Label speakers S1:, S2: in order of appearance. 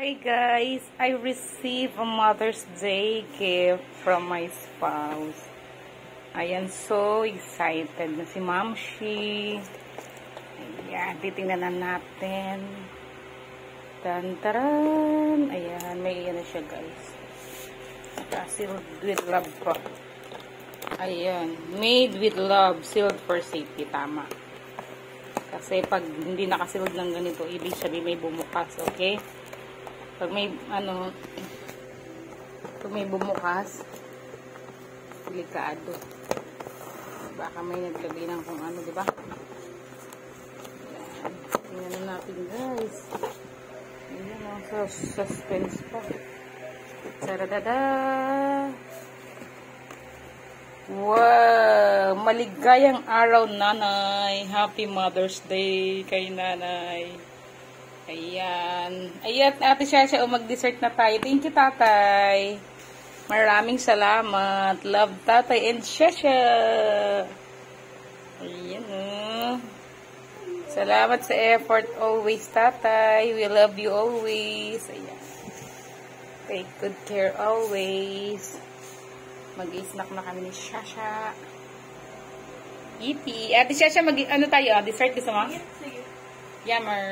S1: Hi guys, I received a Mother's Day gift from my spouse. I am so excited na si Mamshi. Ayan, titingnan na natin. Tantaran! Ayan, may iyan na siya guys. Sealed with love po. Ayan, made with love, sealed for safety. Tama. Kasi pag hindi nakasealed ng ganito, ibig sabihin may bumukas, okay? Pag may bumukas, delikado. Baka may naglagay ng kung ano, di ba? Ayan. Tingnan natin, guys. Ayan, so suspense pa. Taradada! Wow! Maligayang araw, nanay. Happy Mother's Day kay nanay. Ayan. Ayan, Ate Shasha, mag-dessert na tayo. Thank you, tatay. Maraming salamat. Love, tatay and Shasha. Ayan, salamat sa effort always, tatay. We love you always. Ayan. Take good care always. Mag-i-snack na kami ni Shasha. Iti. Ate Shasha, ano tayo? Dessert gusto mo? Yes, sige. Yummer.